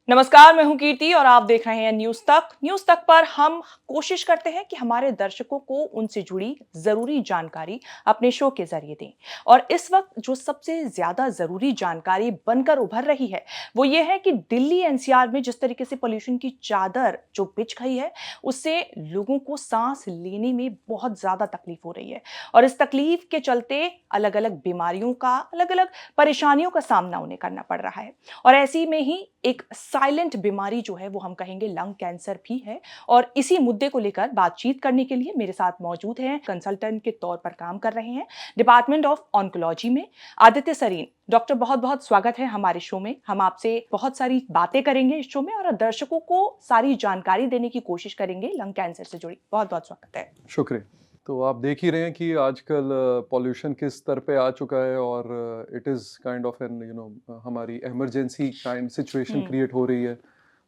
नमस्कार, मैं हूं कीर्ति और आप देख रहे हैं न्यूज तक। न्यूज तक पर हम कोशिश करते हैं कि हमारे दर्शकों को उनसे जुड़ी जरूरी जानकारी अपने शो के जरिए दें। और इस वक्त जो सबसे ज्यादा जरूरी जानकारी बनकर उभर रही है वो ये है कि दिल्ली एनसीआर में जिस तरीके से पोल्यूशन की चादर जो बिछ गई है उससे लोगों को सांस लेने में बहुत ज्यादा तकलीफ हो रही है। और इस तकलीफ के चलते अलग अलग बीमारियों का, अलग अलग परेशानियों का सामना उन्हें करना पड़ रहा है। और ऐसी में ही एक साइलेंट बीमारी जो है वो हम कहेंगे लंग कैंसर भी है। और इसी मुद्दे को लेकर बातचीत करने के लिए मेरे साथ मौजूद हैं, कंसल्टेंट के तौर पर काम कर रहे हैं डिपार्टमेंट ऑफ ऑन्कोलॉजी में, आदित्य सरीन। डॉक्टर, बहुत बहुत स्वागत है हमारे शो में। हम आपसे बहुत सारी बातें करेंगे इस शो में और दर्शकों को सारी जानकारी देने की कोशिश करेंगे लंग कैंसर से जुड़ी। बहुत बहुत स्वागत है। शुक्रिया। तो आप देख ही रहे हैं कि आजकल पॉल्यूशन किस स्तर पे आ चुका है और it is kind of an हमारी इमरजेंसी काइंड सिचुएशन क्रिएट हो रही है।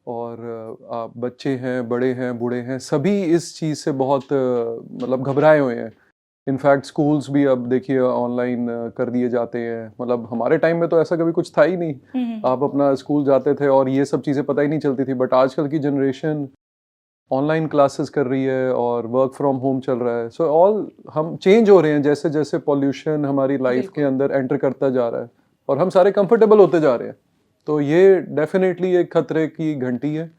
और आप बच्चे हैं, बड़े हैं, बूढ़े हैं, सभी इस चीज़ से बहुत मतलब घबराए हुए हैं। इनफैक्ट स्कूल्स भी अब देखिए ऑनलाइन कर दिए जाते हैं। मतलब हमारे टाइम में तो ऐसा कभी कुछ था ही नहीं। आप अपना स्कूल जाते थे और ये सब चीज़ें पता ही नहीं चलती थी। बट आजकल की जनरेशन ऑनलाइन क्लासेस कर रही है और वर्क फ्रॉम होम चल रहा है। सो ऑल हम चेंज हो रहे हैं जैसे जैसे पॉल्यूशन हमारी लाइफ के अंदर एंटर करता जा रहा है और हम सारे कंफर्टेबल होते जा रहे हैं। तो ये डेफिनेटली एक खतरे की घंटी है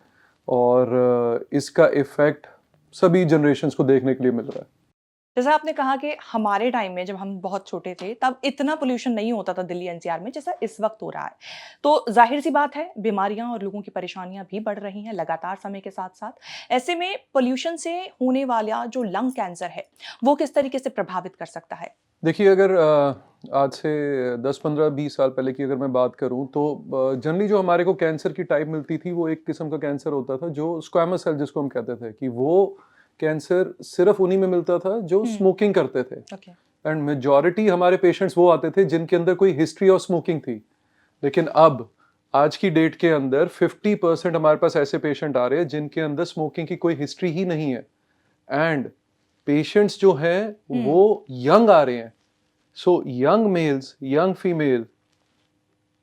और इसका इफेक्ट सभी जनरेशन्स को देखने के लिए मिल रहा है। जैसा आपने कहा कि हमारे टाइम में जब हम बहुत छोटे थे तब इतना पोल्यूशन नहीं होता था दिल्ली एनसीआर में जैसा इस वक्त हो रहा है। तो जाहिर सी बात है बीमारियां और लोगों की परेशानियां भी बढ़ रही हैं लगातार समय के साथ साथ। ऐसे में पोल्यूशन से होने वाला जो लंग कैंसर है वो किस तरीके से प्रभावित कर सकता है? देखिए अगर आज से 10-15-20 साल पहले की अगर मैं बात करूं तो जनरली जो हमारे को कैंसर की टाइप मिलती थी वो एक किस्म का कैंसर होता था जो स्क्वैमस सेल जिसको हम कहते थे कि वो कैंसर सिर्फ उन्हीं में मिलता था जो स्मोकिंग करते थे। ओके। एंड मेजॉरिटी हमारे पेशेंट्स वो आते थे जिनके अंदर कोई हिस्ट्री ऑफ स्मोकिंग थी। लेकिन अब आज की डेट के अंदर 50% हमारे पास ऐसे पेशेंट आ रहे हैं जिनके अंदर स्मोकिंग की कोई हिस्ट्री ही नहीं है। एंड पेशेंट्स जो हैं वो यंग आ रहे हैं। So young mails, young female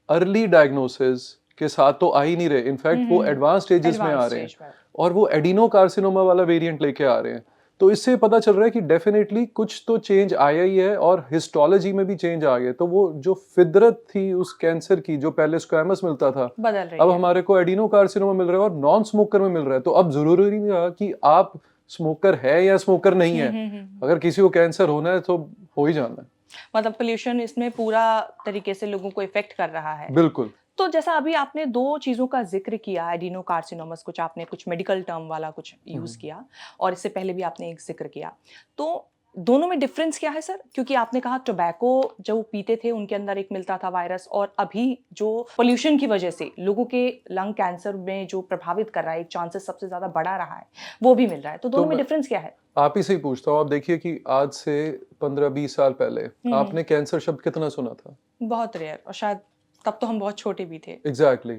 early diagnosis के साथ तो आ ही नहीं रहे। इनफैक्ट वो एडवांस स्टेजेस में आ रहे हैं और वो एडिनोकार्सिनोमा वाला वेरिएंट लेके आ रहे हैं। तो इससे पता चल रहा है कि डेफिनेटली कुछ तो चेंज आया ही है और हिस्टोलॉजी में भी चेंज आ गया। तो वो जो फितरत थी उस कैंसर की, जो पहले स्क्वैमस मिलता था, बदल रही अब है। हमारे को एडिनोकार्सिनोमा मिल रहा है और नॉन स्मोकर में मिल रहा है। तो अब जरूरी नहीं रहा कि आप स्मोकर है या स्मोकर नहीं है। अगर किसी को कैंसर होना है तो हो ही जाना है। मतलब पोल्यूशन इसमें पूरा तरीके से लोगों को इफेक्ट कर रहा है। बिल्कुल। तो जैसा अभी आपने दो चीजों का जिक्र किया, एडिनोकार्सिनोमस, कुछ आपने कुछ मेडिकल टर्म वाला कुछ यूज किया और इससे पहले भी आपने एक जिक्र किया। तो दोनों में डिफरेंस क्या है सर? क्योंकि आपने कहा टोबैको जो पीते थे उनके अंदर एक मिलता था वायरस, और अभी जो पोल्यूशन की वजह से लोगों के लंग कैंसर में जो प्रभावित कर रहा है, एक चांसेस सबसे ज्यादा बढ़ा रहा है, वो भी मिल रहा है। तो दोनों में डिफरेंस क्या है? आप ही से ही पूछता हूँ। आप देखिए कि आज से 15-20 साल पहले आपने कैंसर शब्द कितना सुना था? बहुत रेयर, और शायद तब तो हम बहुत छोटे भी थे। एग्जैक्टली।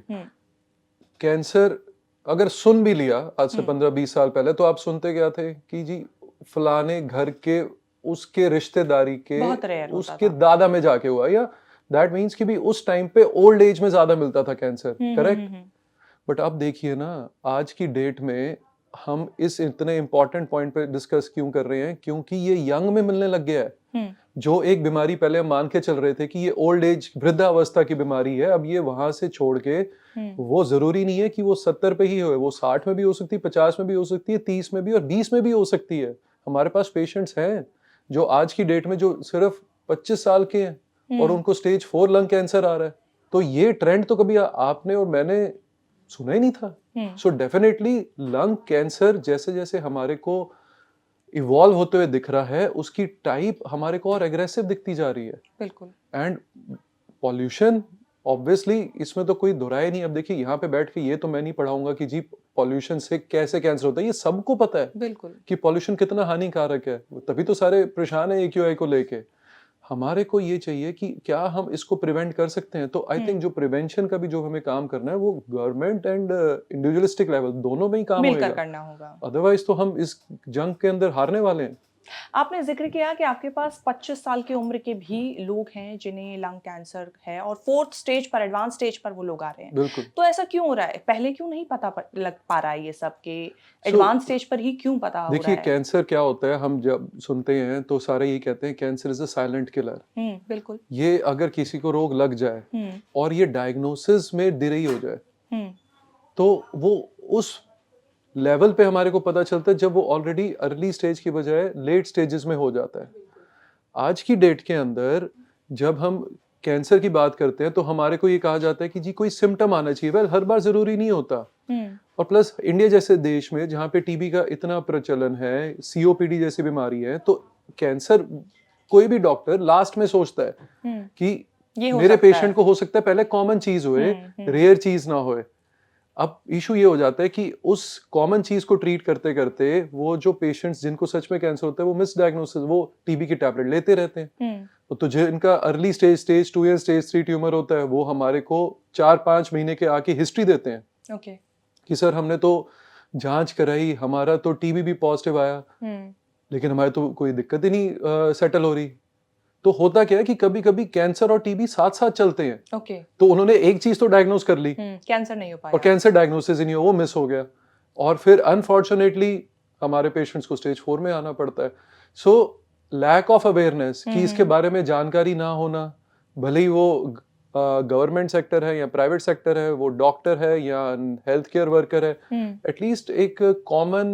कैंसर अगर सुन भी लिया आज से 15-20 साल पहले तो आप सुनते क्या थे कि जी फलाने घर के उसके रिश्तेदारी के बहुत रेयर होता उसके था। दादा में जाके हुआ, या दैट मीन्स कि भी उस टाइम पे ओल्ड एज में ज्यादा मिलता था कैंसर। करेक्ट। बट अब देखिए ना, आज की डेट में हम इस इतने इंपॉर्टेंट पॉइंट पे डिस्कस क्यों कर रहे हैं? क्योंकि ये यंग में मिलने लग गया है। जो एक बीमारी पहले हम मान के चल रहे थे कि ये ओल्ड एज वृद्धावस्था की बीमारी है, अब ये वहां से छोड़ के वो जरूरी नहीं है कि वो 70 पे ही हो, वो 60 में भी हो सकती है, 50 में भी हो सकती है, 30 में भी और 20 में भी हो सकती है। हमारे पास पेशेंट्स हैं जो आज की डेट में जो सिर्फ 25 साल के हैं और उनको स्टेज 4 लंग कैंसर आ रहा है। तो ये ट्रेंड तो कभी आपने और मैंने सुना ही नहीं था। सो डेफिनेटली लंग कैंसर जैसे जैसे हमारे को इवॉल्व होते हुए दिख रहा है, उसकी टाइप हमारे को और एग्रेसिव दिखती जा रही है। बिल्कुल। एंड पॉल्यूशन ऑब्वियसली इसमें तो कोई दुराई नहीं। अब देखिए यहाँ पे बैठ के ये तो मैं नहीं पढ़ाऊंगा कि जी पॉल्यूशन से कैसे कैंसर होता है, ये सबको पता है बिल्कुल कि पॉल्यूशन कितना हानिकारक है। तभी तो सारे परेशान है एक्यूआई को लेके। हमारे को ये चाहिए कि क्या हम इसको प्रिवेंट कर सकते हैं। तो आई थिंक जो प्रिवेंशन का भी जो हमें काम करना है वो गवर्नमेंट एंड इंडिविजुअलिस्टिक लेवल दोनों में ही काम मिलकर होएगा। करना होगा। अदरवाइज तो हम इस जंग के अंदर हारने वाले हैं। आपने ज़िक्र किया कि आपके पास 25 साल की उम्र के भी लोग हैं जिन्हें लंग कैंसर है और 4th स्टेज पर, एडवांस स्टेज पर वो लोग आ रहे हैं। बिल्कुल। तो ऐसा क्यों हो रहा है? पहले क्यों नहीं पता प लग पा रहा है ये सब कि सो एडवांस स्टेज पर ही क्यों पता हो रहा देखिए, है? कैंसर क्या होता है, हम जब सुनते हैं तो सारे यही कहते हैं cancer is a silent killer. बिल्कुल। ये अगर किसी को रोग लग जाए हुँ, और ये डायग्नोसिस में देरी हो जाए, हुँ, तो वो उस लेवल पे हमारे को पता चलता है जब वो ऑलरेडी अर्ली स्टेज की बजाय लेट स्टेजेस में हो जाता है। आज की डेट के अंदर जब हम कैंसर की बात करते हैं तो हमारे को ये कहा जाता है कि जी कोई सिम्पटम आना चाहिए। वेल, हर बार ज़रूरी नहीं होता। हुँ, और प्लस इंडिया जैसे देश में जहाँ पे टीबी का इतना प्रचलन है, सीओपीडी जैसी बीमारी है, तो कैंसर कोई भी डॉक्टर लास्ट में सोचता है हुँ, कि ये हो मेरे सकता है। पेशेंट को हो सकता है पहले कॉमन चीज़ होए, हुँ, रेयर चीज़ ना होए। अब इशू ये हो जाता है कि उस कॉमन चीज़ को ट्रीट करते-करते वो जो पेशेंट्स जिनको सच में कैंसर होता है वो मिसडायग्नोसिस, वो टीबी की टैबलेट लेते रहते हैं। हुँ, तो जिनका अर्ली स्टेज, स्टेज 2 या स्टेज 3 ट्यूमर होता है, वो हमारे को 4-5 महीने के आके हिस्ट्री देते हैं ओके। कि सर हमने तो जाँच कराई, हमारा तो टीबी भी पॉजिटिव आया, हुँ, लेकिन हमारी तो कोई दिक्कत ही नहीं सेटल हो रही। तो होता क्या है कि कभी-कभी कैंसर और टीबी साथ-साथ चलते हैं। ओके। तो उन्होंने एक चीज़ तो डायग्नोज़ कर ली कैंसर नहीं हो और पाया। कैंसर डायग्नोसिस ही नहीं हुआ, वो मिस हो गया। और फिर अनफॉर्च्यूनेटली हमारे पेशेंट्स को स्टेज 4 में आना पड़ता है। सो लैक ऑफ अवेयरनेस कि इसके हुँ, बारे में जानकारी ना होना, भले ही वो गवर्नमेंट सेक्टर है या प्राइवेट सेक्टर है, वो डॉक्टर है या हेल्थ केयर वर्कर है, हुँ, एटलीस्ट एक common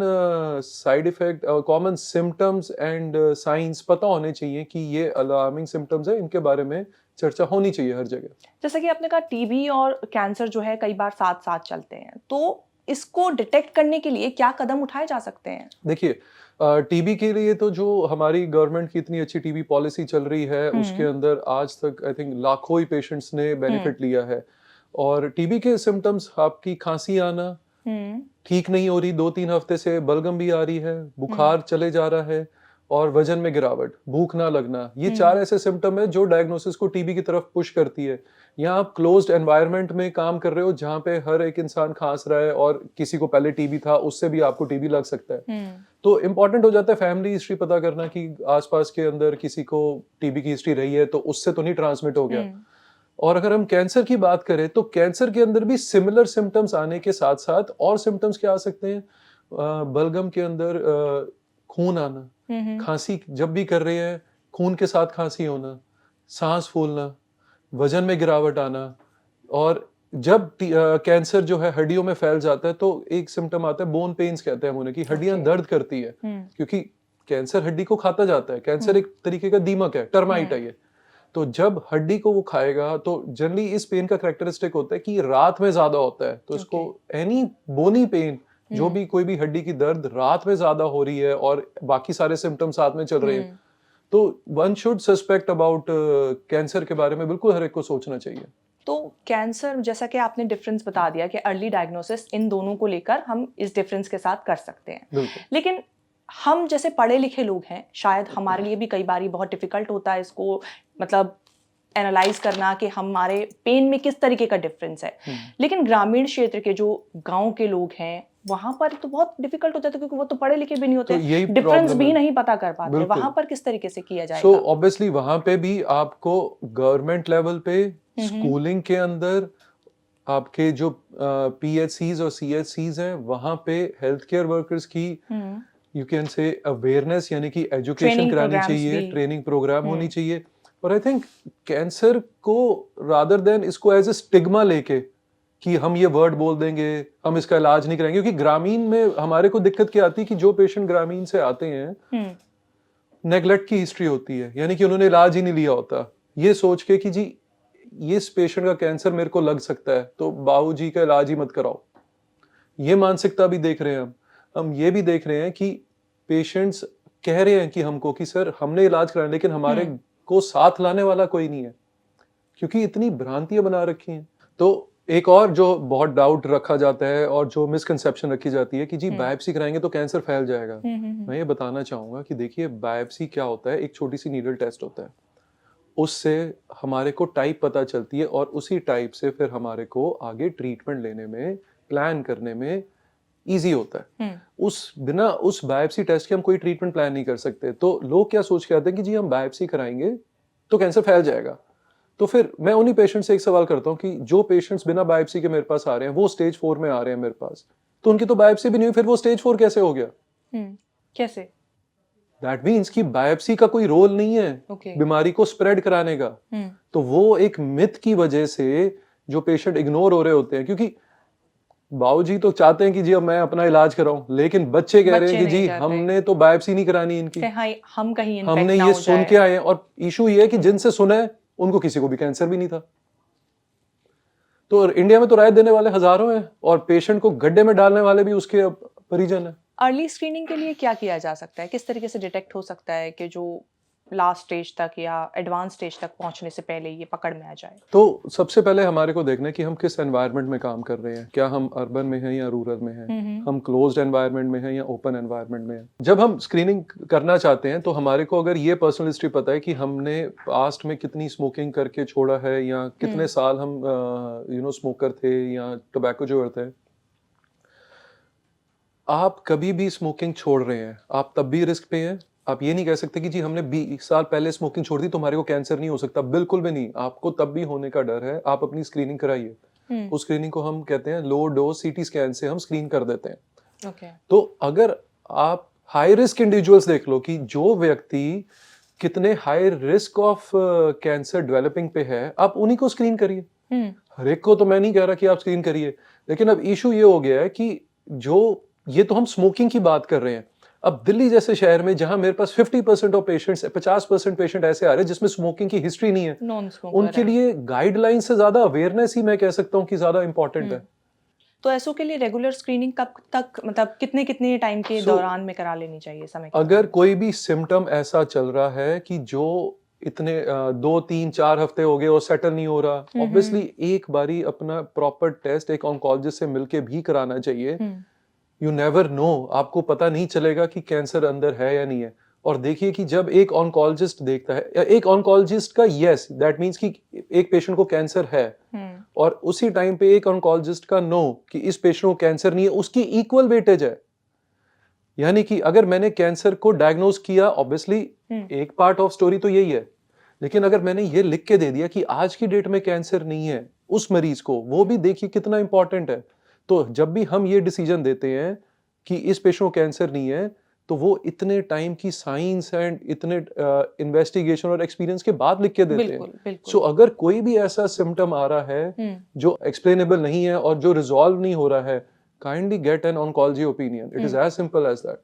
side effect, common symptoms and science पता होने चाहिए कि ये अलार्मिंग सिम्पटम्स है, इनके बारे में चर्चा होनी चाहिए हर जगह। जैसा कि आपने कहा टीबी और कैंसर जो है कई बार साथ-साथ चलते हैं। तो इसको डिटेक्ट करने के लिए क्या कदम उठाए जा सकते हैं? देखिए, टीबी के लिए तो जो हमारी गवर्नमेंट की इतनी अच्छी टीबी पॉलिसी चल रही है, उसके हुँ, अंदर आज तक आई थिंक लाखों ही पेशेंट्स ने हुँ, बेनिफिट लिया है। और टीबी के सिम्पटम्स आपकी खांसी आना, हुँ, ठीक नहीं हो रही 2-3 हफ्ते से, बलगम भी आ रही है, हुँ, बुखार चले जा रहा है और वजन में गिरावट, भूख ना लगना, ये हुँ, 4 ऐसे सिम्पटम है जो डायग्नोसिस को टीबी की तरफ पुश करती है। या आप क्लोज्ड एनवायरनमेंट में काम कर रहे हो जहाँ पे हर एक इंसान खाँस रहा है और किसी को पहले टीबी था, उससे भी आपको टीबी लग सकता है। हुँ, तो इम्पोर्टेंट हो जाता है फैमिली हिस्ट्री पता करना कि आस-पास के अंदर किसी को टीबी की हिस्ट्री रही है, तो उससे तो नहीं ट्रांसमिट हो गया। हुँ, और अगर हम कैंसर की बात करें, तो कैंसर के अंदर भी सिमिलर सिम्पटम्स आने के साथ-साथ और सिम्पटम्स क्या आ सकते हैं? बलगम के अंदर खून आना, हुँ, हुँ, खाँसी जब भी कर रहे हैं, खून के साथ खाँसी होना, साँस फूलना, वज़न में गिरावट आना। और जब कैंसर जो है हड्डियों में फैल जाता है, तो एक सिम्पटम आता है, बोन पेन्स कहते हैं हम उन्हें, कि हड्डियाँ ओके। दर्द करती है, हुँ, क्योंकि कैंसर हड्डी को खाता जाता है। कैंसर हुँ, एक तरीके का दीमक है, टर्माइट हुँ, है ये। तो जब हड्डी को वो खाएगा तो जनरली इस पेन का कैरेक्टरिस्टिक होता है कि रात में ज़्यादा होता है। तो इसको ओके। एनी बोनी पेन, जो हुँ, भी कोई भी हड्डी की दर्द रात में ज़्यादा हो रही है और बाकी सारे सिम्पटम साथ में चल रहे हैं, हुँ। तो one should suspect about cancer के बारे में बिल्कुल हर एक को सोचना चाहिए। तो कैंसर जैसा कि आपने डिफरेंस बता दिया कि अर्ली डायग्नोसिस इन दोनों को लेकर हम इस डिफरेंस के साथ कर सकते हैं। बिल्कुल। लेकिन हम जैसे पढ़े लिखे लोग हैं, शायद हमारे लिए भी कई बारी बहुत डिफिकल्ट होता है इसको मतलब एनालाइज़ करना कि हमारे पेन में किस तरीके का डिफरेंस है। हुँ। लेकिन ग्रामीण क्षेत्र के जो गाँव के लोग हैं, वहाँ पर तो बहुत डिफिकल्ट हो जाता है क्योंकि वो तो पढ़े लिखे भी नहीं तो होते, यही डिफरेंस प्रॉब्लम भी है। नहीं पता कर पाते। वहाँ बिल्कुल। पर किस तरीके से किया सो जाएगा? ऑब्वियसली वहाँ पे भी आपको गवर्नमेंट लेवल पे हुँ, हुँ। स्कूलिंग के अंदर आपके जो पीएचसीज़ और सीएचसीज़ हैं, वहाँ पे हेल्थ केयर वर्कर्स की हुँ। यू कैन से अवेयरनेस यानी कि एजुकेशन ट्रेनिंग करानी प्रोग्राम्स चाहिए, भी। ट्रेनिंग प्रोग्राम हुँ, होनी चाहिए। और आई थिंक कैंसर को रादर देन इसको एज़ अ स्टिग्मा लेके कि हम ये वर्ड बोल देंगे, हम इसका इलाज नहीं कराएँगे, क्योंकि ग्रामीण में हमारे को दिक्कत क्या आती है कि जो पेशेंट ग्रामीण से आते हैं, हुँ, नेगलेक्ट की हिस्ट्री होती है, यानी कि उन्होंने इलाज ही नहीं लिया होता। ये सोच के कि जी, ये इस पेशेंट का कैंसर मेरे को लग सकता है, तो बाबूजी का इलाज ही मत कराओ। ये मानसिकता भी देख रहे हैं हम। हम ये भी देख रहे हैं कि पेशेंट्स कह रहे हैं कि हमको कि सर हमने इलाज कराया, लेकिन हमारे हुँ, को साथ लाने वाला कोई नहीं है, क्योंकि इतनी भ्रांतियाँ बना रखी हैं। तो एक और जो बहुत डाउट रखा जाता है और जो मिसकंसेप्शन रखी जाती है कि जी हुँ, बायोप्सी कराएँगे तो कैंसर फैल जाएगा। हुँ, हुँ, हुँ, मैं ये बताना चाहूँगा कि देखिए, बायोप्सी क्या होता है, एक छोटी-सी नीडल टेस्ट होता है। उससे हमारे को टाइप पता चलती है और उसी टाइप से फिर हमारे को आगे ट्रीटमेंट लेने में, प्लान करने में इजी होता है। उस बायोप्सी टेस्ट के हम कोई ट्रीटमेंट प्लान नहीं कर सकते। तो लोग क्या सोच के आते हैं कि जी हम बायोप्सी कराएंगे तो कैंसर फैल जाएगा। तो फिर मैं उन्हीं पेशेंट से एक सवाल करता हूँ कि जो पेशेंट्स बिना बायोप्सी के मेरे पास आ रहे हैं, वो स्टेज 4 में आ रहे हैं मेरे पास, तो उनकी तो बायोप्सी भी नहीं हुई, फिर वो स्टेज 4 कैसे हो गया? कैसे? दैट मीन्स कि बायोप्सी का कोई रोल नहीं है बीमारी को स्प्रेड कराने का। तो वो एक मिथ की वजह से जो पेशेंट इग्नोर हो रहे होते हैं, क्योंकि बाबूजी तो चाहते हैं कि जी अब मैं अपना इलाज कराऊं, लेकिन बच्चे कह रहे हैं कि जी हमने तो बायोप्सी नहीं करानी इनकी, हम कहीं हमने ये सुन के आए हैं। और इशू ये है कि जिनसे सुना है उनको किसी को भी कैंसर भी नहीं था। तो इंडिया में तो राय देने वाले हजारों हैं और पेशेंट को गड्ढे में डालने वाले भी उसके परिजन हैं। अर्ली स्क्रीनिंग के लिए क्या किया जा सकता है? किस तरीके से डिटेक्ट हो सकता है कि जो लास्ट स्टेज तक या एडवांस स्टेज तक पहुंचने से पहले ये पकड़ में आ जाए? तो सबसे पहले हमारे को देखना है कि हम किस एनवायरनमेंट में काम कर रहे हैं। क्या हम अर्बन में हैं या रूरल में हैं? हम क्लोज्ड एनवायरनमेंट में हैं या ओपन एनवायरनमेंट में हैं? जब हम स्क्रीनिंग करना चाहते हैं तो हमारे को अगर ये पर्सनल हिस्ट्री पता है कि हमने पास्ट में कितनी स्मोकिंग करके छोड़ा है या कितने साल हम स्मोकर थे या टोबैको जो थे, आप कभी भी स्मोकिंग छोड़ रहे हैं आप तब भी रिस्क पे हैं। आप ये नहीं कह सकते कि जी हमने 20 साल पहले स्मोकिंग छोड़ दी तो हमारे को कैंसर नहीं हो सकता। बिल्कुल भी नहीं, आपको तब भी होने का डर है। आप अपनी स्क्रीनिंग कराइए। उस स्क्रीनिंग को हम कहते हैं लो डोज सीटी स्कैन से हम स्क्रीन कर देते हैं। तो अगर आप हाई रिस्क इंडिविजुअल्स देख लो कि जो व्यक्ति कितने high risk of cancer developing पे है, आप उन्हीं को स्क्रीन करिए। हर एक को तो मैं नहीं कह रहा कि आप स्क्रीन करिए, लेकिन अब इशू ये हो गया है कि ये तो हम स्मोकिंग की बात कर रहे हैं। अब दिल्ली जैसे शहर में जहां मेरे पास 50% ऑफ पेशेंट्स 50% पेशेंट ऐसे आ रहे हैं जिसमें स्मोकिंग की हिस्ट्री नहीं है, उनके लिए गाइडलाइन से ज्यादा अवेयरनेस ही मैं कह सकता हूं कि ज्यादा इंपॉर्टेंट है। तो ऐसों के लिए रेगुलर स्क्रीनिंग कब तक, मतलब कितने टाइम के दौरान में करा लेनी चाहिए? समय अगर कोई भी सिम्टम ऐसा चल रहा है कि जो इतने 2-3-4 हफ्ते हो गए और सेटल नहीं हो रहा, ऑब्वियसली एक बारी अपना प्रॉपर टेस्ट एक ऑन्कोलॉजिस्ट से मिलके भी कराना चाहिए। यू नेवर नो, आपको पता नहीं चलेगा कि कैंसर अंदर है या नहीं है। और देखिए कि जब एक ऑन्कोलॉजिस्ट देखता है, एक ऑन्कोलॉजिस्ट का यस दैट मींस कि एक पेशेंट को कैंसर है, और उसी टाइम पे एक ऑन्कोलॉजिस्ट का नो कि इस पेशेंट को कैंसर नहीं है, उसकी इक्वल वेटेज है। यानी कि अगर मैंने कैंसर को डायग्नोज किया, ऑब्वियसली एक पार्ट ऑफ स्टोरी तो यही है, लेकिन अगर मैंने ये लिख के दे दिया कि आज की डेट में कैंसर नहीं है उस मरीज को, वो भी देखिए कितना इंपॉर्टेंट है। तो जब भी हम ये डिसीजन देते हैं कि इस पेशेंट को कैंसर नहीं है, तो वो इतने टाइम की साइंस एंड इतने इन्वेस्टिगेशन और एक्सपीरियंस के बाद लिख के देते हैं। सो अगर कोई भी ऐसा सिम्टम आ रहा है जो एक्सप्लेनेबल नहीं है और जो रिजॉल्व नहीं हो रहा है, kindly get an oncology opinion. It is as simple as that.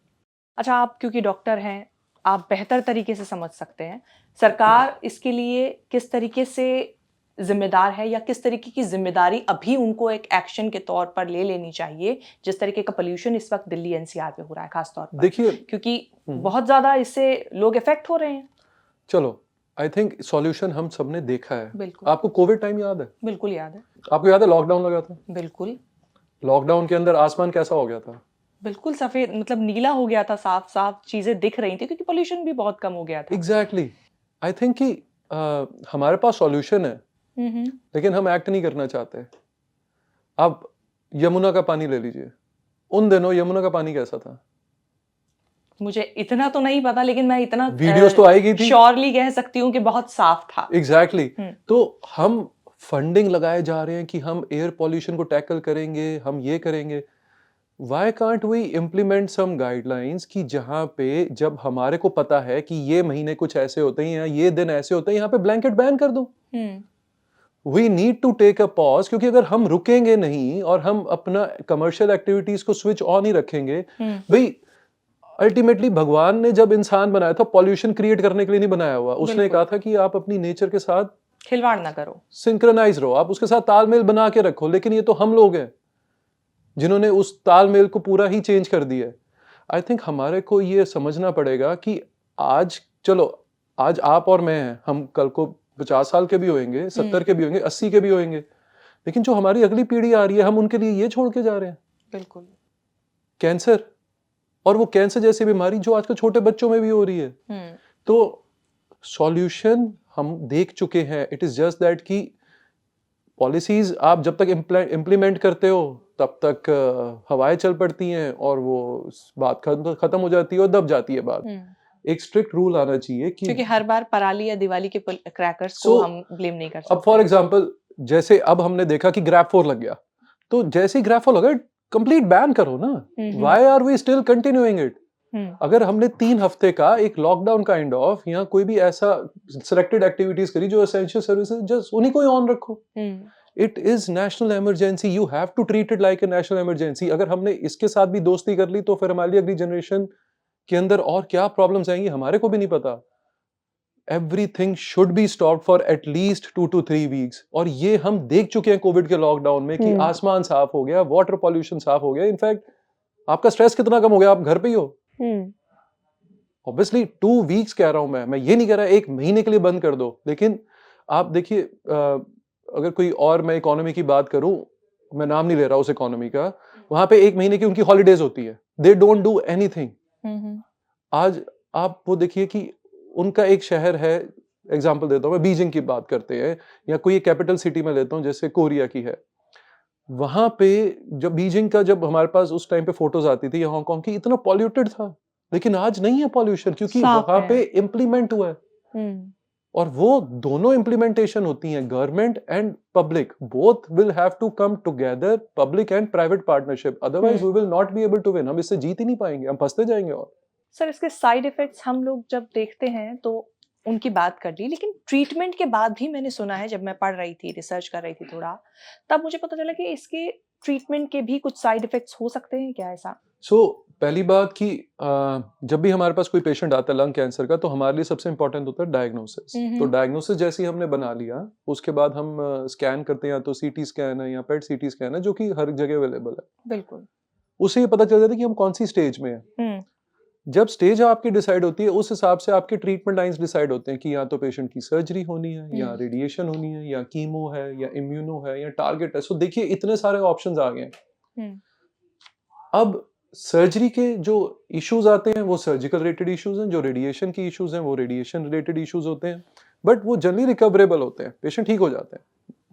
अच्छा, आप क्योंकि डॉक्टर हैं, आप बेहतर तरीके से समझ सकते हैं सरकार इसके लिए किस तरीके से जिम्मेदार है, या किस तरीके की जिम्मेदारी अभी उनको एक एक्शन के तौर पर ले लेनी चाहिए, जिस तरीके का पोल्यूशन इस वक्त दिल्ली एनसीआर में हो रहा है खास तौर पर? देखिए, क्योंकि बहुत ज्यादा इससे लोग इफेक्ट हो रहे हैं। चलो, आई थिंक सॉल्यूशन हम सबने देखा है। बिल्कुल। आपको कोविड टाइम याद है? बिल्कुल याद है। आपको याद है लॉकडाउन लगा था? बिल्कुल। लॉकडाउन के अंदर आसमान कैसा हो गया था? बिल्कुल सफेद, मतलब नीला हो गया था, साफ साफ चीजें दिख रही थी क्योंकि पोल्यूशन भी बहुत कम हो गया था। एग्जैक्टली। आई थिंक कि हमारे पास सॉल्यूशन है, लेकिन हम एक्ट नहीं करना चाहते। अब यमुना का पानी ले लीजिए, उन दिनों यमुना का पानी कैसा था? मुझे इतना तो नहीं पता, लेकिन मैं इतना वीडियोस तो आएगी थी, श्योरली कह सकती हूँ कि बहुत साफ था। एग्जैक्टली। तो हम फंडिंग लगाए जा रहे हैं कि हम एयर पॉल्यूशन को टैकल करेंगे, हम ये करेंगे। Why can't we implement some guidelines कि जहां पे जब हमारे को पता है कि ये महीने कुछ ऐसे होते हैं या ये दिन ऐसे होते हैं, यहाँ पे ब्लैंकेट बैन कर दो। We need to take a pause, क्योंकि अगर हम रुकेंगे नहीं और हम अपना कमर्शियल एक्टिविटीज को स्विच ऑन ही रखेंगे, भाई अल्टीमेटली भगवान ने जब इंसान बनाया था पॉल्यूशन क्रिएट करने के लिए नहीं बनाया हुआ। उसने कहा था कि आप अपनी नेचर के साथ खिलवाड़ ना करो, सिंक्रोनाइज रहो, आप उसके साथ तालमेल बना के रखो। लेकिन ये तो हम लोग हैं जिन्होंने उस तालमेल को पूरा ही चेंज कर दिया है। आई थिंक हमारे को ये समझना पड़ेगा कि आज, चलो आज आप और मैं हैं, हम कल को 50 साल के भी होंगे, 70 के भी होंगे, 80 के भी होंगे, लेकिन जो हमारी अगली पीढ़ी आ रही है, हम उनके लिए ये छोड़ के जा रहे हैं। बिल्कुल। कैंसर, और वो कैंसर जैसी बीमारी जो आजकल छोटे बच्चों में भी हो रही है। तो सॉल्यूशन हम देख चुके हैं। इट इज जस्ट दैट कि पॉलिसीज आप जब तक इम्प्लीमेंट करते हो तब तक हवाएं चल पड़ती हैं और वो बात खत्म हो जाती है और दब जाती है बात। एक स्ट्रिक्ट रूल आना चाहिए कि क्योंकि हर बार पराली या दिवाली के क्रैकर्स को So, हम ब्लेम नहीं कर अब सकते। फॉर एग्जांपल जैसे अब हमने देखा कि ग्रैब 4 लग गया, तो जैसे ही ग्रैब 4 लगा कंप्लीट बैन करो ना। Why are we still continuing it? अगर हमने 3 हफ्ते का एक लॉकडाउन काइंड ऑफ या कोई भी ऐसा सिलेक्टेड एक्टिविटीज करी जो एसेंशियल सर्विसेज, जस्ट उन्हीं को ही ऑन रखो। It is national emergency, you have to treat it like a national emergency. अगर हमने इसके साथ भी दोस्ती कर ली तो फिर हमारी अगली जनरेशन के अंदर और क्या प्रॉब्लम्स आएंगी हमारे को भी नहीं पता। Everything should be stopped for at least 2 to 3 weeks. और ये हम देख चुके हैं कोविड के लॉकडाउन में कि आसमान साफ हो गया, वाटर पॉल्यूशन साफ हो गया। इनफैक्ट आपका स्ट्रेस कितना कम हो गया, आप घर पे ही हो। ऑब्वियसली 2 वीक्स कह रहा हूं मैं ये नहीं कह रहा 1 महीने के लिए बंद कर दो। लेकिन आप देखिए अगर कोई और, मैं इकोनॉमी की बात करूं, मैं नाम नहीं ले रहा उस इकोनॉमी का, वहां पे 1 महीने की उनकी हॉलीडेज होती है, दे डोंट डू एनीथिंग। आज आप वो देखिए कि उनका एक शहर है, एग्जांपल देता हूं मैं, बीजिंग की बात करते हैं या कोई एक कैपिटल सिटी में लेता हूं जैसे कोरिया की है। वहां पे जब बीजिंग का, जब हमारे पास उस टाइम पे फोटोज आती थी हांगकांग की, इतना पॉल्यूटेड था। लेकिन आज नहीं है पॉल्यूशन क्योंकि साफ वहां है। पे इम्प्लीमेंट हुआ है। और वो दोनों इम्प्लीमेंटेशन होती हैं, government and public both will have to come together, public and private partnership, otherwise we will not be able to win. हम इससे जीत ही नहीं पाएंगे, हम फंसते जाएंगे। और सर इसके साइड इफेक्ट्स हम लोग जब देखते हैं तो उनकी बात कर ली, लेकिन ट्रीटमेंट के बाद भी मैंने सुना है, जब मैं पढ़ रही थी, रिसर्च कर रही थी थोड़ा, तब मुझे पता चला कि इसके ट्रीटमेंट के भी कुछ साइड इफेक्ट्स हो सकते हैं क्या ऐसा? पहली बात कि जब भी हमारे पास कोई पेशेंट आता है लंग कैंसर का, तो हमारे लिए सबसे इंपॉर्टेंट होता है डायग्नोसिस। तो डायग्नोसिस जैसे ही हमने बना लिया, उसके बाद हम स्कैन करते हैं, या तो सीटी स्कैन है या पेट सीटी स्कैन है, जो कि हर जगह अवेलेबल है। बिल्कुल। उससे ये पता चल जाता है कि हम कौन सी स्टेज में है। जब स्टेज आपकी डिसाइड होती है, उस हिसाब से आपके ट्रीटमेंट लाइंस डिसाइड होते हैं कि या तो पेशेंट की सर्जरी होनी है, या रेडिएशन होनी है, या कीमो है, या इम्यूनो है, या टारगेट है। सो देखिए इतने सारे ऑप्शंस आ गए हैं। अब सर्जरी के जो इश्यूज आते हैं वो सर्जिकल रिलेटेड इश्यूज हैं, जो रेडिएशन की इश्यूज हैं वो रेडिएशन रिलेटेड इश्यूज होते हैं, बट वो जल्दी रिकवरेबल होते हैं, पेशेंट ठीक हो जाते हैं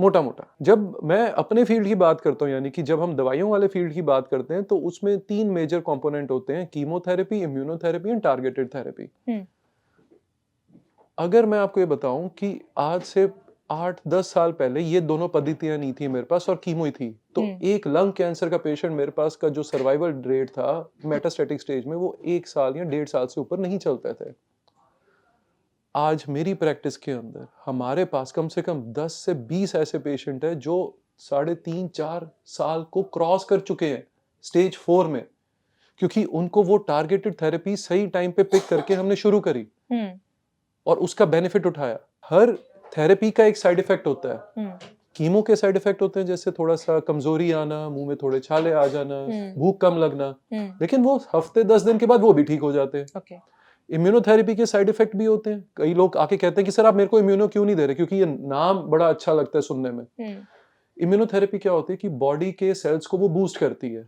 मोटा मोटा। जब मैं अपने फील्ड की बात करता हूँ, यानी कि जब हम दवाइयों वाले फील्ड की बात करते हैं, तो उसमें 3 मेजर कंपोनेंट होते हैं, chemotherapy, immunotherapy and targeted therapy. अगर मैं आपको ये बताऊं कि आज से 8-10 साल पहले ये दोनों पद्धतियां नहीं थी मेरे पास और कीमो ही थी, तो एक लंग कैंसर का पेशेंट मेरे पास का जो सर्वाइवल रेट था मेटास्टेटिक स्टेज में, वो 1 साल या 1.5 साल से ऊपर नहीं चलते थे। आज मेरी प्रैक्टिस के अंदर हमारे पास कम से कम 10 से 20 ऐसे पेशेंट हैं जो 3.5-4 साल को क्रॉस कर चुके हैं स्टेज 4 में, क्योंकि उनको वो टारगेटेड थेरेपी सही टाइम पे पिक करके हमने शुरू करी और उसका बेनिफिट उठाया। हर थेरेपी का एक साइड इफेक्ट होता है। कीमो के साइड इफेक्ट होते हैं जैसे थोड़ा सा कमजोरी आना, मुंह में थोड़े छाले आ जाना, भूख कम लगना, लेकिन वो हफ्ते 10 दिन के बाद वो भी ठीक हो जाते हैं। इम्यूनोथेरेपी के साइड इफेक्ट भी होते हैं। कई लोग आके कहते हैं कि सर आप मेरे को इम्यूनो क्यों नहीं दे रहे, क्योंकि ये नाम बड़ा अच्छा लगता है सुनने में। इम्यूनोथेरेपी क्या होती है कि बॉडी के सेल्स को वो बूस्ट करती है,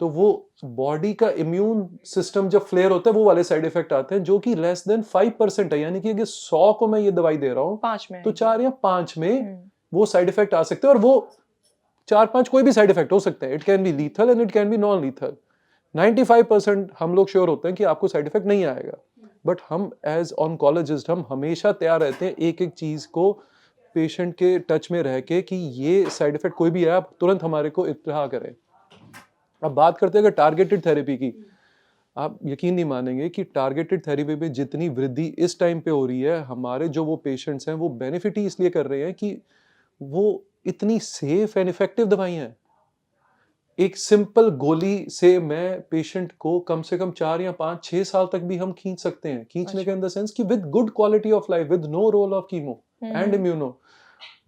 तो वो बॉडी का इम्यून सिस्टम जब फ्लेयर होता है वो वाले साइड इफेक्ट आते हैं, जो कि लेस देन 5% है। यानी कि अगर 100 को मैं ये दवाई दे रहा हूँ, 5 में तो 4 या 5 में वो साइड इफेक्ट आ सकते हैं, और वो 4-5 कोई भी साइड इफेक्ट हो सकते हैं। It can be lethal and it can be non lethal. 95% हम लोग श्योर होते हैं कि आपको साइड इफेक्ट नहीं आएगा, बट हम एज ऑन्कोलॉजिस्ट हम हमेशा तैयार रहते हैं एक एक चीज को पेशेंट के टच में रह के कि ये साइड इफेक्ट कोई भी है आप तुरंत हमारे को इत्तला करें। अब बात करते हैं अगर टारगेटेड थेरेपी की, आप यकीन नहीं मानेंगे कि टारगेटेड थेरेपी पे जितनी वृद्धि इस टाइम पे हो रही है, हमारे जो वो पेशेंट्स हैं वो बेनिफिट ही इसलिए कर रहे हैं कि वो इतनी सेफ एंड इफेक्टिव दवाइयां हैं। एक सिंपल गोली से मैं पेशेंट को कम से कम 4 या 5-6 साल तक भी हम खींच सकते हैं। खींचने के इन द सेंस कि with good quality of life, with no role of chemo and immuno.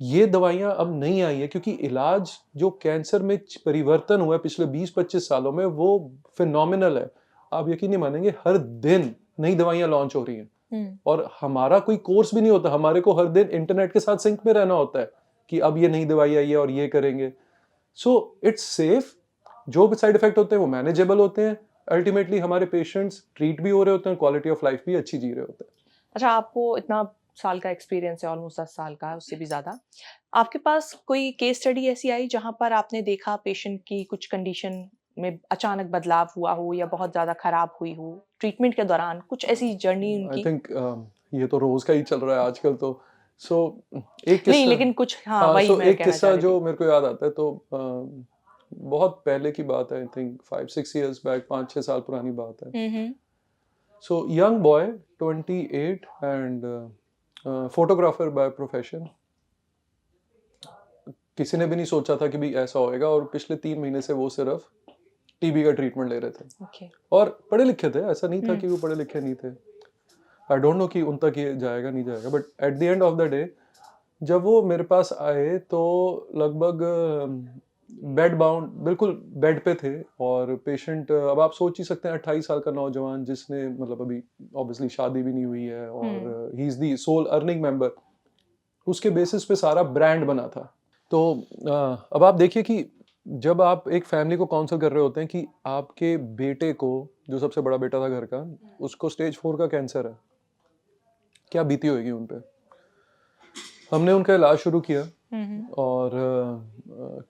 ये दवाइयां अब नहीं आई है क्योंकि इलाज जो कैंसर में परिवर्तन हुआ है पिछले 20-25 सालों में वो फिनोमिनल है। आप यकीन नहीं मानेंगे, हर दिन नई दवाइयां लॉन्च हो रही हैं और हमारा कोई कोर्स भी नहीं होता, हमारे को हर दिन इंटरनेट के साथ सिंक में रहना होता है कि अब ये नई दवाई आई है और ये करेंगे। So it's safe. जो भी साइड इफेक्ट होते हैं वो मैनेजेबल होते हैं। अल्टीमेटली हमारे पेशेंट्स ट्रीट भी हो रहे होते हैं, क्वालिटी ऑफ लाइफ भी अच्छी जी रहे होते हैं। अच्छा, आपको इतना साल का एक्सपीरियंस है, ऑलमोस्ट 10 साल का, उससे भी ज़्यादा। आपके पास कोई केस स्टडी ऐसी आई जहाँ पर आपने देखा पेशेंट की कुछ कंडीशन में अचानक बदलाव हुआ हो या बहुत ज़्यादा खराब हुई हो, ट्रीटमेंट के दौरान कुछ ऐसी जर्नी आई उनकी? थिंक ये तो रोज का ही चल रहा है आजकल तो। सो एक नहीं, किस्सा, लेकिन कुछ हाँ, हाँ, वही सो मैं एक कहना चाह किस्सा रही जो थी। मेरे को याद आता है तो बहुत पहले की बात है, आई थिंक 5-6 इयर्स बैक, 5-6 साल पुरानी बात है। हुँ, हुँ। So young boy 28 and photographer by profession. किसी ने भी नहीं सोचा था कि भी ऐसा होएगा, और पिछले 3 महीने से वो सिर्फ टीबी का ट्रीटमेंट ले रहे थे। ओके। और पढ़े लिखे थे, ऐसा नहीं था हुँ, कि वो पढ़े लिखे नहीं थे। आई डोंट नो कि उन तक ये जाएगा नहीं जाएगा, but at the end of the day जब वो मेरे पास आए तो लगभग बेड बाउंड, बिल्कुल बेड पे थे। और पेशेंट, अब आप सोच ही सकते हैं 28 साल का नौजवान जिसने मतलब अभी ऑब्वियसली शादी भी नहीं हुई है, हुँ, और he is the sole earning member, उसके बेसिस पे सारा ब्रांड बना था। तो अब आप देखिए कि जब आप एक फैमिली को काउंसल कर रहे होते हैं कि आपके बेटे को, जो सबसे बड़ा बेटा था घर का, उसको स्टेज 4 का कैंसर है, क्या बीती होगी उन पे। हमने उनका इलाज शुरू किया, हुँ, हुँ, और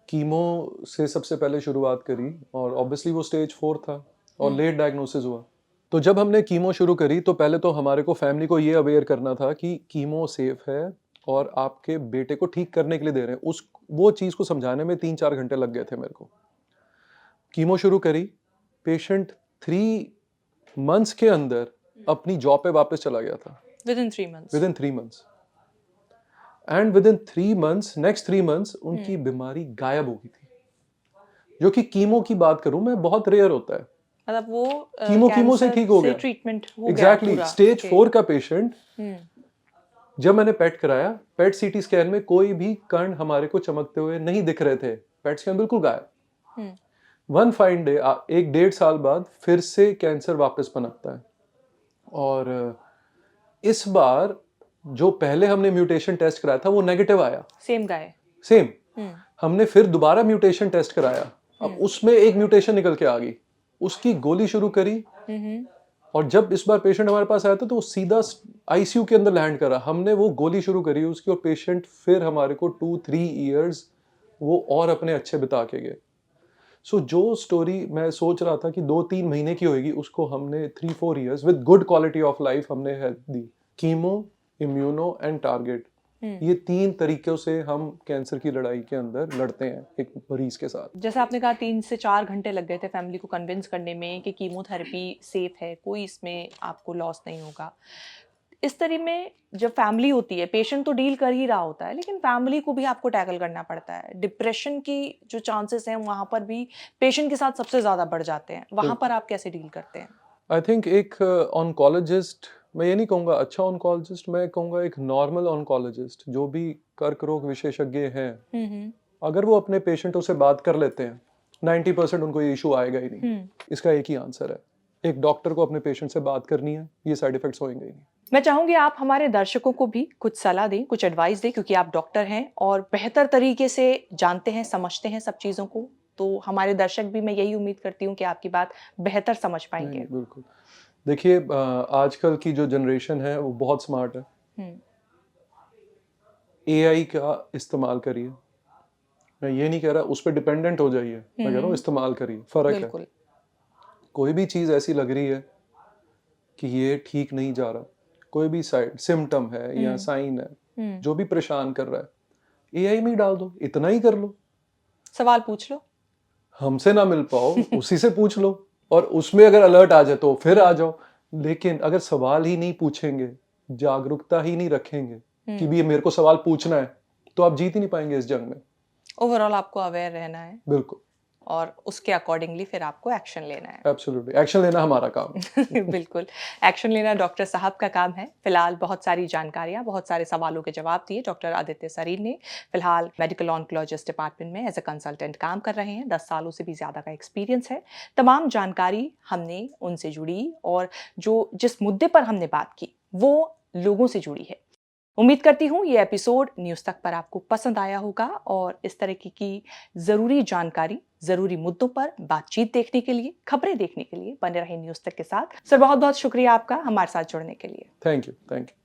कीमो से सबसे पहले शुरुआत करी, और ऑब्वियसली वो स्टेज 4 था और हुँ, लेट डायग्नोसिस हुआ। तो जब हमने कीमो शुरू करी तो पहले तो हमारे को फैमिली को ये अवेयर करना था कि कीमो सेफ है और आपके बेटे को ठीक करने के लिए दे रहे हैं। उस वो चीज़ को समझाने में 3-4 घंटे लग गए थे मेरे को। कीमो शुरू करी, पेशेंट 3 मंथ्स के अंदर अपनी जॉब पे वापस चला गया था, within 3 months. Within 3 months. And within 3 months, next 3 months उनकी हुँ, बीमारी गायब हो गई थी। जो कि कीमो की बात करूं मैं, बहुत रेयर होता है। मतलब वो कीमो से कैंसर ठीक हो से गया। ट्रीटमेंट हो गया एग्जैक्टली, पूरा। Stage okay. 4 का पेशेंट, हुँ, जब मैंने पेट कराया, पेट सीटी स्कैन में कोई भी कण हमारे को चमकते हुए नहीं दिख रहे थे, पेट स्कैन बिल्कुल गायब। हुँ, वन फाइन डे, 1-1.5 साल बाद फिर से कैंसर वापस पनपता है। और इस बार जो पहले हमने म्यूटेशन टेस्ट कराया था वो नेगेटिव आया, सेम गाय। सेम। हुँ, हमने फिर दोबारा म्यूटेशन टेस्ट कराया, अब हुँ, उसमें एक म्यूटेशन निकल के आ गई, उसकी गोली शुरू करी। हुँ, हुँ, और जब इस बार पेशेंट हमारे पास आया था तो वो सीधा आईसीयू के अंदर लैंड करा। हमने वो गोली शुरू करी उसकी, और पेशेंट फिर हमारे को 2-3 इयर्स वो और अपने अच्छे बिता के गए। सो जो स्टोरी मैं सोच रहा था कि 2-3 महीने की होगी, उसको हमने 3-4 years with good quality of life हमने हेल्प दी। कीमो, इम्यूनो एंड टारगेट, हुँ। ये 3 तरीकों से हम कैंसर की लड़ाई के अंदर लड़ते हैं एक मरीज के साथ। जैसे आपने कहा 3 से 4 घंटे लग गए थे फैमिली को कन्विंस करने में कि कीमोथेरेपी सेफ है, कोई इसमें आपको लॉस नहीं होगा। इस तरह में जब फैमिली होती है, पेशेंट तो डील कर ही रहा होता है, लेकिन फैमिली को भी आपको टैकल करना पड़ता है। डिप्रेशन की जो चांसेस हैं, वहाँ पर भी पेशेंट के साथ सबसे ज़्यादा बढ़ जाते हैं। वहाँ पर बिल्कुल। आप कैसे डील करते हैं? आई थिंक एक ऑन्कोलॉजिस्ट, मैं ये नहीं कहूँगा अच्छा ऑन्कोलॉजिस्ट, मैं कहूँगा एक नॉर्मल ऑन्कोलॉजिस्ट, जो भी कर्क रोग विशेषज्ञ हैं, हुँ, हुँ। अगर वो अपने पेशेंटों से बात कर लेते हैं, 90% उनको ये इशू आएगा ही नहीं। हुँ। इसका एक ही आंसर है, एक डॉक्टर को अपने पेशेंट से बात करनी है, ये साइड इफेक्ट्स होंगे ही नहीं। मैं चाहूँगी आप हमारे दर्शकों को भी कुछ सलाह दें, कुछ एडवाइस दें क्योंकि आप डॉक्टर हैं और बेहतर तरीके से जानते हैं, समझते हैं सब चीज़ों को। तो हमारे दर्शक भी मैं यही उम्मीद करती हूँ कि आपकी बात बेहतर समझ नहीं, पाएँगे। नहीं, बिल्कुल। देखिए, आजकल की जो जनरेशन है वो बहुत स्मार्ट है। हुँ, एआई का इस्तेमाल करिए। मैं ये नहीं कह रहा उस पे डिपेंडेंट हो जाइए, मैं कह रहा हूँ हुँ, इस्तेमाल करिए, फ़र्क है। बिल्कुल। कोई भी चीज़ ऐसी लग रही है कि ये ठीक नहीं जा रहा, कोई भी साइड सिम्पटम है या हुँ, साइन है, हुँ। जो भी परेशान कर रहा है, एआई में ही डाल दो, इतना ही कर लो। सवाल पूछ लो। हमसे ना मिल पाओ, उसी से पूछ लो, और उसमें अगर अलर्ट आ जाए तो फिर आ जाओ। लेकिन अगर सवाल ही नहीं पूछेंगे, जागरूकता ही नहीं रखेंगे कि हुँ, भी ये मेरे को सवाल पूछना है, तो आप जीत ही नहीं पाएंगे इस जंग में। ओवरऑल आपको अवेयर रहना है बिल्कुल, और उसके अकॉर्डिंगली फिर आपको एक्शन लेना है। एब्सोल्युटली, एक्शन लेना हमारा काम है। बिल्कुल, एक्शन लेना डॉक्टर साहब का काम है। फिलहाल बहुत सारी जानकारियाँ, बहुत सारे सवालों के जवाब दिए डॉक्टर आदित्य सरीन ने। फिलहाल मेडिकल ऑन्कोलॉजिस्ट डिपार्टमेंट में एज़ अ कंसल्टेंट काम कर रहे हैं। 10 सालों से भी ज़्यादा का एक्सपीरियंस है। तमाम जानकारी हमने उनसे जुड़ी और जो जिस मुद्दे पर हमने बात की, वो लोगों से जुड़ी है। उम्मीद करती हूँ ये एपिसोड न्यूज़ तक पर आपको पसंद आया होगा और इस तरह की ज़रूरी जानकारी, ज़रूरी मुद्दों पर बातचीत देखने के लिए, खबरें देखने के लिए बने रहे न्यूज़ तक के साथ। सर बहुत-बहुत शुक्रिया आपका हमारे साथ जुड़ने के लिए। Thank you, thank you.